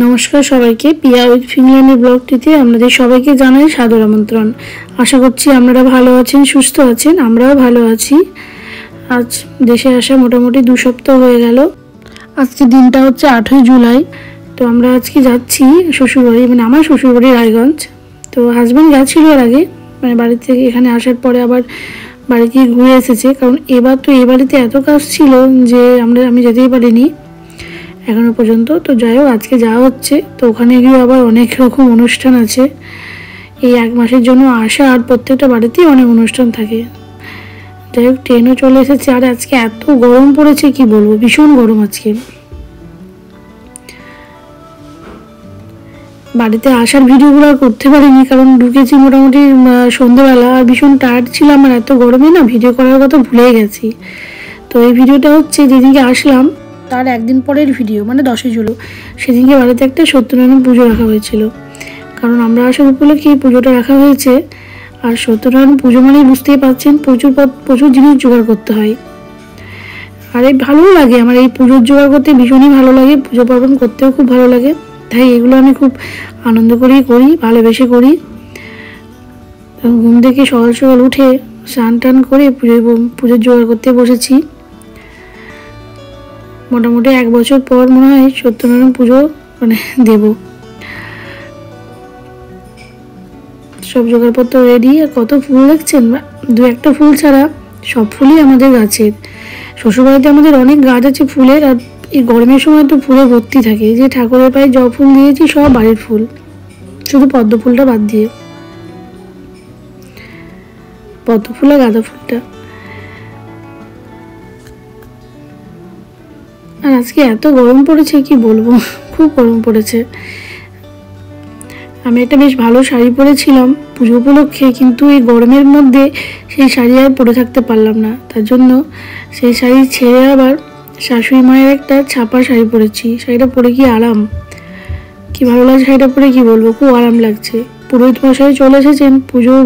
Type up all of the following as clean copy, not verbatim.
নমস্কার সবাইকে, পিয়া উইথ ফিনল্যান্ডের ব্লগটিতে আপনাদের সবাইকে জানাই সাদর আমন্ত্রণ। আশা করছি আপনারা ভালো আছেন, সুস্থ আছেন, আমরাও ভালো আছি। আজ দেশে আসা মোটামুটি 2 সপ্তাহ হয়ে গেল। আজকে দিনটা হচ্ছে 8ই জুলাই। তো আমরা আজকে যাচ্ছি শ্বশুরবাড়ি, মানে আমার শ্বশুরবাড়ি রায়গঞ্জ। তো হাজব্যান্ড গেছিল এর আগে, মানে বাড়ি থেকে এখানে আসার পরে আবার বাড়ি গিয়ে ঘুরে এসেছে, কারণ এবার তো এই বাড়িতে এত কাজ ছিল যে আমি যেতেই পারিনি এখনো পর্যন্ত। তো যাই হোক, আজকে যাওয়া হচ্ছে। তো ওখানে গিয়ে আবার অনেক রকম অনুষ্ঠান আছে। এই 1 মাসের জন্য আসা, আর প্রত্যেকটা বাড়িতেই অনেক অনুষ্ঠান থাকে। যাই হোক, ট্রেনও চলে এসেছে। আর আজকে এত গরম পড়েছে কি বলবো, ভীষণ গরম আজকে। বাড়িতে আসার ভিডিওগুলো আর করতে পারিনি, কারণ ঢুকেছি মোটামুটি সন্ধ্যেবেলা, আর ভীষণ টায়ার্ড ছিলাম, আর এত গরমে না ভিডিও করার কথা ভুলেই গেছি। তো এই ভিডিওটা হচ্ছে যেদিনকে আসলাম তার একদিন পরের ভিডিও, মানে 10ই জুলাই। সেদিনকে বাড়িতে একটা সত্যনারায়ণ পুজো রাখা হয়েছিল, কারণ আমরা আসার উপলক্ষে এই পুজোটা রাখা হয়েছে। আর সত্যনারায়ণ পুজো মানেই বুঝতেই পারছেন, প্রচুর জিনিস জোগাড় করতে হয়। আর এই ভালোও লাগে, আমার এই পুজোর জোগাড় করতে ভীষণই ভালো লাগে, পুজো পার্বণ করতেও খুব ভালো লাগে। তাই এগুলো আমি খুব আনন্দ করেই করি, ভালোবেসে করি। ঘুম থেকে সকাল সকাল উঠে স্নান টান করে পুজোর জোগাড় করতে বসেছি। মোটামুটি 1 বছর পর মনে হয় সত্যনারায়ণ পুজো মানে দেব। সব জোগাড়পত্র রেডি। আর কত ফুল দেখছেন, 2-1টা ফুল ছাড়া সব ফুলই আমাদের গাছের। শ্বশুরবাড়িতে আমাদের অনেক গাছ আছে ফুলের, আর এই গরমের সময় তো ফুলে ভর্তি থাকে। যে ঠাকুরের পায়ে জবা ফুল দিয়েছি সব বাড়ির ফুল, শুধু পদ্ম ফুলটা বাদ দিয়ে, পদ্ম ফুল আর গাঁদা ফুলটা। আর আজকে এত গরম পড়েছে কি বলবো, খুব গরম পড়েছে। আমি একটা বেশ ভালো শাড়ি পরেছিলাম পুজো উপলক্ষে, কিন্তু এই গরমের মধ্যে সেই শাড়ি আর পরে থাকতে পারলাম না। তার জন্য সেই শাড়ি ছেড়ে আবার শাশুড়ি মায়ের একটা ছাপা শাড়ি পরেছি। শাড়িটা পরে কি আরাম, কি ভালো লাগছে শাড়িটা পরে, কি বলবো, খুব আরাম লাগছে। পুরোহিত মশাই চলে এসেছেন, পুজোতে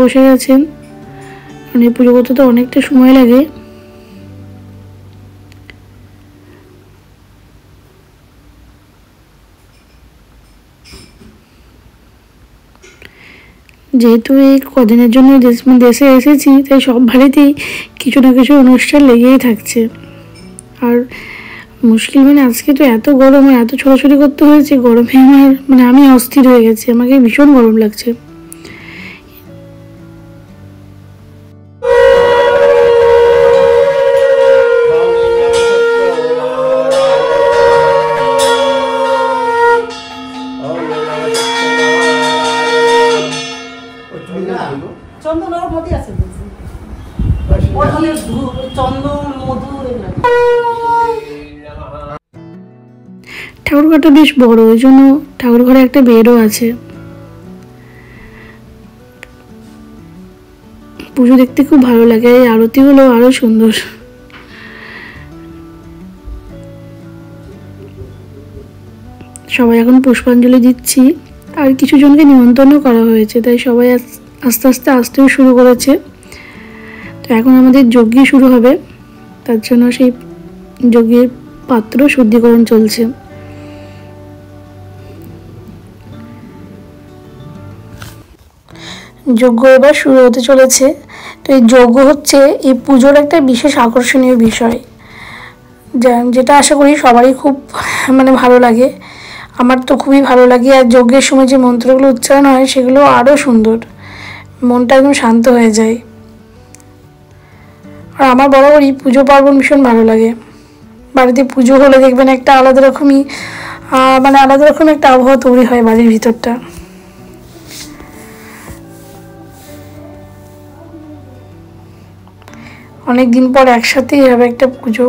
বসে গেছেন। মানে পুজো করতে তো অনেকটা সময় লাগে। যেহেতু এই কদিনের জন্য দেশে এসেছি, তাই সব বাড়িতেই কিছু না কিছু অনুষ্ঠান লেগেই থাকছে। আর মুশকিল মানে আজকে তো এত গরম আর এত ছোটাছুটি করতে হয়েছে, গরমে আমি অস্থির হয়ে গেছি, আমাকে ভীষণ গরম লাগছে। ঠাকুর ঘরটা বেশ বড়, ওই জন্য ঠাকুর ঘরে একটা বেডও আছে। পুজো দেখতে খুব ভালো লাগে, এই আরতিগুলো আরো সুন্দর। সবাই এখন পুষ্পাঞ্জলি দিচ্ছি, আর কিছু জনকে নিমন্ত্রণও করা হয়েছে, তাই সবাই আস্তে আস্তে আসতেও শুরু করেছে। তো এখন আমাদের যজ্ঞ শুরু হবে, তার জন্য সেই যজ্ঞের পাত্র শুদ্ধিকরণ চলছে। যজ্ঞ এবার শুরু হতে চলেছে। তো এই যজ্ঞ হচ্ছে এই পুজোর একটা বিশেষ আকর্ষণীয় বিষয়, যেটা আশা করি সবারই খুব ভালো লাগে। আমার তো খুবই ভালো লাগে। আর যজ্ঞের সময় যে মন্ত্রগুলো উচ্চারণ হয় সেগুলো আরও সুন্দর, মনটা একদম শান্ত হয়ে যায়। আর আমার বরাবরই পুজো পার্বণ ভীষণ ভালো লাগে। বাড়িতে পুজো হলে দেখবেন একটা আলাদা রকমই একটা আবহাওয়া তৈরি হয় বাড়ির ভিতরটা। অনেকদিন পর একসাথেই হবে একটা পুজো,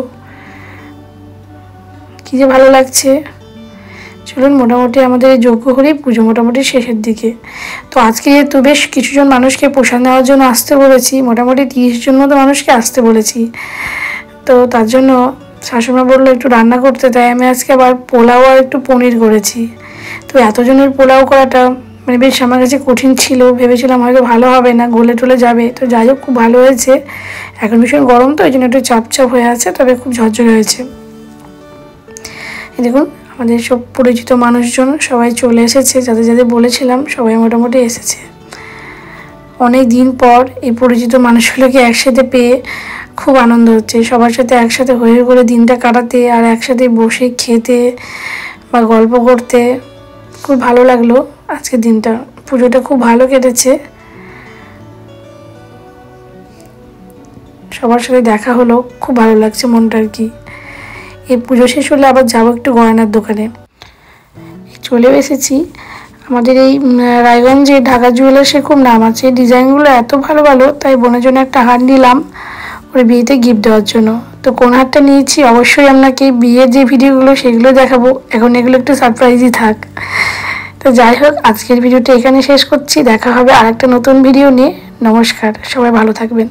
কি যে ভালো লাগছে। চলুন, মোটামুটি আমাদের এই যজ্ঞ করেই পুজো মোটামুটি শেষের দিকে। তো আজকে যেহেতু বেশ কিছুজন মানুষকে প্রসাদ নেওয়ার জন্য আসতে বলেছি, মোটামুটি 30 জন মতো মানুষকে আসতে বলেছি। তো তার জন্য শাশুড়িমা বললো একটু রান্না করতে, তাই আমি আজকে আবার পোলাও আর একটু পনির করেছি। তো এতজনের পোলাও করাটা বেশ আমার কাছে কঠিন ছিল, ভেবেছিলাম হয়তো ভালো হবে না, গলে টলে যাবে। তো যাই হোক, খুব ভালো হয়েছে। এখন ভীষণ গরম, তো ওই জন্য একটু চাপ হয়ে আছে, তবে খুব ঝরঝরে হয়েছে। এই দেখুন আমাদের সব পরিচিত মানুষজন সবাই চলে এসেছে, যাদের যাদের বলেছিলাম সবাই মোটামুটি এসেছে। অনেক দিন পর এই পরিচিত মানুষগুলোকে একসাথে পেয়ে খুব আনন্দ হচ্ছে। সবার সাথে একসাথে হয়ে করে দিনটা কাটাতে আর একসাথে বসে খেতে বা গল্প করতে খুব ভালো লাগলো। আজকের দিনটা পুজোটা খুব ভালো কেটেছে, সবার সাথে দেখা হলো, খুব ভালো লাগছে মনটা আর কি। এই পুজো শেষ হলে আবার যাবো একটু গয়নার দোকানে। চলে এসেছি আমাদের এই রায়গঞ্জে ঢাকা জুয়েলার্সে খুব নাম আছে, ডিজাইনগুলো এত ভালো ভালো, তাই বোনের জন্য একটা হার নিলাম ওর বিয়েতে গিফট দেওয়ার জন্য। তো কোন হারটা নিয়েছি অবশ্যই আপনাকে বিয়ের যে ভিডিওগুলো সেগুলো দেখাবো, এখন এগুলো একটু সারপ্রাইজই থাক। তো যাই হোক, আজকের ভিডিওটা এখানে শেষ করছি, দেখা হবে আর একটা নতুন ভিডিও নিয়ে। নমস্কার, সবাই ভালো থাকবেন।